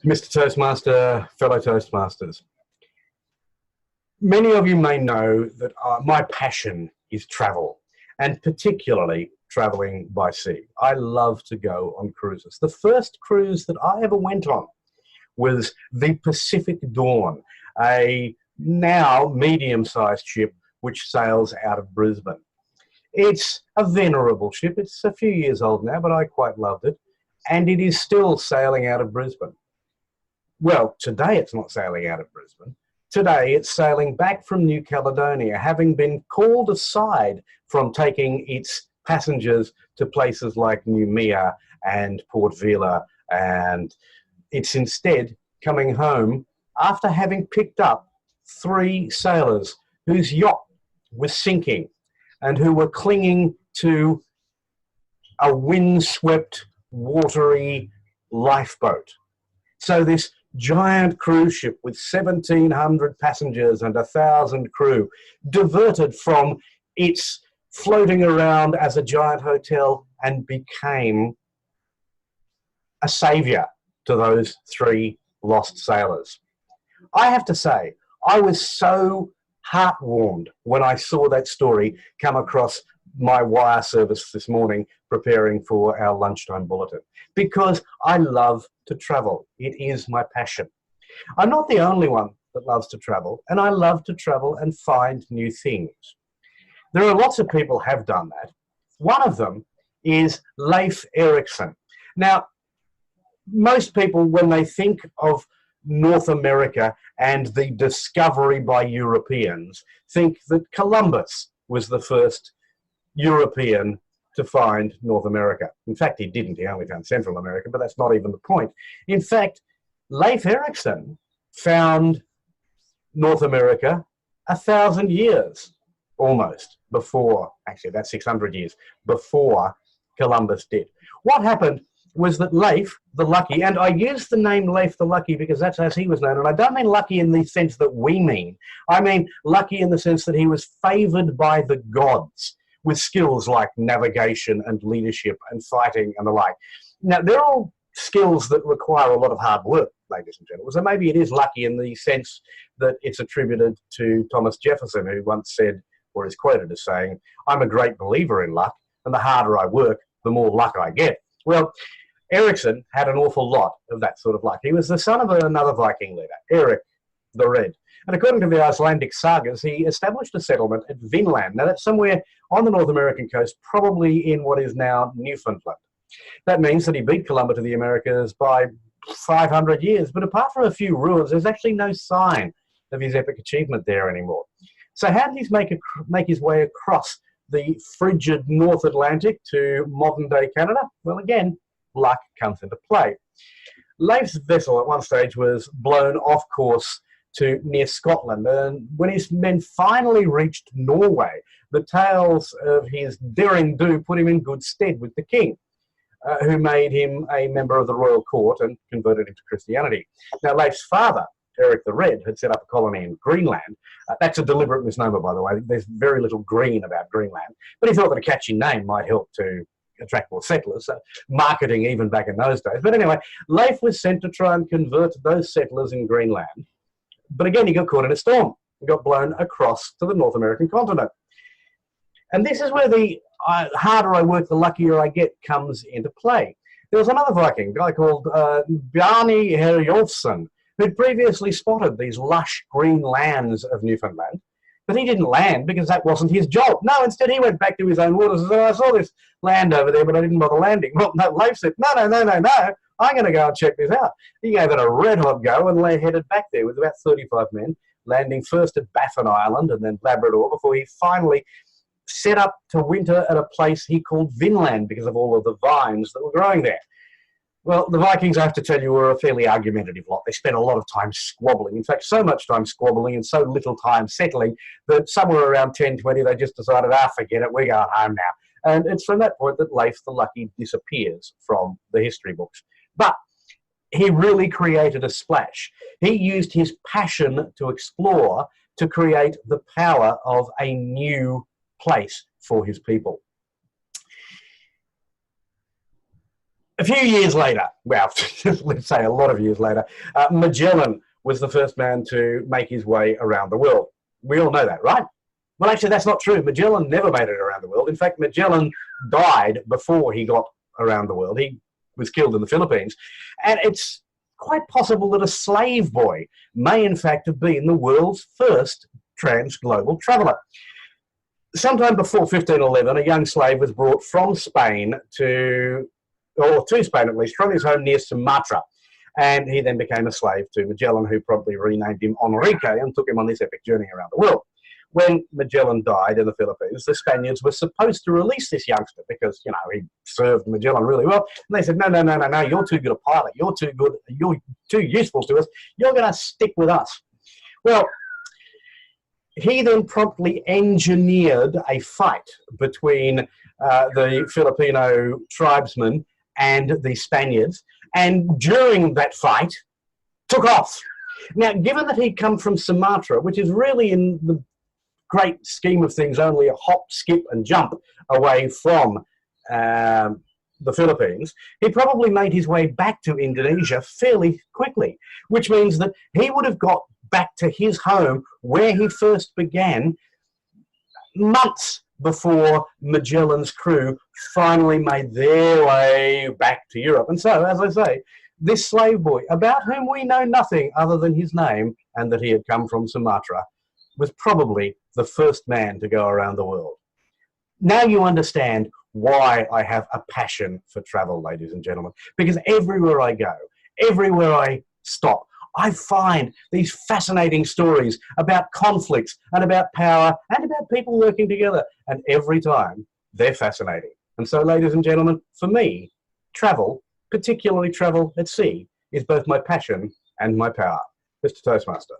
Mr. Toastmaster, fellow Toastmasters. Many of you may know that my passion is travel, and particularly traveling by sea. I love to go on cruises. The first cruise that I ever went on was the Pacific Dawn, a now medium-sized ship which sails out of Brisbane. It's a venerable ship. It's a few years old now, but I quite loved it. And it is still sailing out of Brisbane. Well, today it's not sailing out of Brisbane. Today it's sailing back from New Caledonia, having been called aside from taking its passengers to places like Noumea and Port Vila, and it's instead coming home after having picked up 3 sailors whose yacht was sinking and who were clinging to a windswept, watery lifeboat. So this giant cruise ship with 1,700 passengers and 1,000 crew diverted from its floating around as a giant hotel and became a saviour to those 3 lost sailors. I have to say, I was so heartwarmed when I saw that story come across my wire service this morning preparing for our lunchtime bulletin, because I love to travel. It is my passion. I'm not the only one that loves to travel, and I love to travel and find new things. There are lots of people have done that. One of them is Leif Erikson. Now, most people, when they think of North America and the discovery by Europeans, think that Columbus was the first European to find North America. In fact, he didn't. He only found Central America, but that's not even the point. In fact, Leif Erikson found North America 1,000 years almost before, actually that's 600 years before Columbus did. What happened was that Leif the Lucky, and I use the name Leif the Lucky because that's as he was known, and I don't mean lucky in the sense that we mean. I mean lucky in the sense that he was favoured by the gods with skills like navigation and leadership and fighting and the like. Now, they're all skills that require a lot of hard work, ladies and gentlemen. So maybe it is lucky in the sense that it's attributed to Thomas Jefferson, who once said, or is quoted as saying, "I'm a great believer in luck, and the harder I work, the more luck I get." Well, Erikson had an awful lot of that sort of luck. He was the son of another Viking leader, Eric the Red. And according to the Icelandic sagas, he established a settlement at Vinland. Now, that's somewhere on the North American coast, probably in what is now Newfoundland. That means that he beat Columbus to the Americas by 500 years. But apart from a few ruins, there's actually no sign of his epic achievement there anymore. So how did he make his way across the frigid North Atlantic to modern-day Canada? Well, again, luck comes into play. Leif's vessel at one stage was blown off course to near Scotland, and when his men finally reached Norway, the tales of his daring do put him in good stead with the king, who made him a member of the royal court and converted him to Christianity. Now, Leif's father, Eric the Red, had set up a colony in Greenland. That's a deliberate misnomer, by the way. There's very little green about Greenland, but he thought that a catchy name might help to attract more settlers, so marketing even back in those days. But anyway, Leif was sent to try and convert those settlers in Greenland. But again, he got caught in a storm and got blown across to the North American continent. And this is where the harder I work, the luckier I get comes into play. There was another Viking, a guy called Bjarni Herjolfsson, who'd previously spotted these lush green lands of Newfoundland, but he didn't land because that wasn't his job. No, instead he went back to his own waters and said, "I saw this land over there, but I didn't bother landing." Well, no, Leif said, no, I'm going to go and check this out. He gave it a red-hot go and headed back there with about 35 men, landing first at Baffin Island and then Labrador before he finally set up to winter at a place he called Vinland because of all of the vines that were growing there. Well, the Vikings, I have to tell you, were a fairly argumentative lot. They spent a lot of time squabbling. In fact, so much time squabbling and so little time settling that somewhere around 1020 they just decided, forget it, we're going home now. And it's from that point that Leif the Lucky disappears from the history books. But he really created a splash. He used his passion to explore to create the power of a new place for his people. A few years later, well, let's say a lot of years later, Magellan was the first man to make his way around the world. We all know that, right? Well, actually, that's not true. Magellan never made it around the world. In fact, Magellan died before he got around the world. He was killed in the Philippines. And it's quite possible that a slave boy may, in fact, have been the world's first trans-global traveller. Sometime before 1511, a young slave was brought from Spain to Spain at least, from his home near Sumatra. And he then became a slave to Magellan, who probably renamed him Enrique and took him on this epic journey around the world. When Magellan died in the Philippines, the Spaniards were supposed to release this youngster because, you know, he served Magellan really well. And they said, no, you're too good a pilot. You're too good. You're too useful to us. You're going to stick with us. Well, he then promptly engineered a fight between the Filipino tribesmen and the Spaniards. And during that fight, took off. Now, given that he'd come from Sumatra, which is really in the great scheme of things only a hop, skip and jump away from the Philippines, he probably made his way back to Indonesia fairly quickly, which means that he would have got back to his home where he first began months before Magellan's crew finally made their way back to Europe. And so, as I say, this slave boy, about whom we know nothing other than his name and that he had come from Sumatra, was probably the first man to go around the world. Now you understand why I have a passion for travel, ladies and gentlemen, because everywhere I go, everywhere I stop, I find these fascinating stories about conflicts and about power and about people working together. And every time, they're fascinating. And so, ladies and gentlemen, for me, travel, particularly travel at sea, is both my passion and my power. Mr. Toastmaster.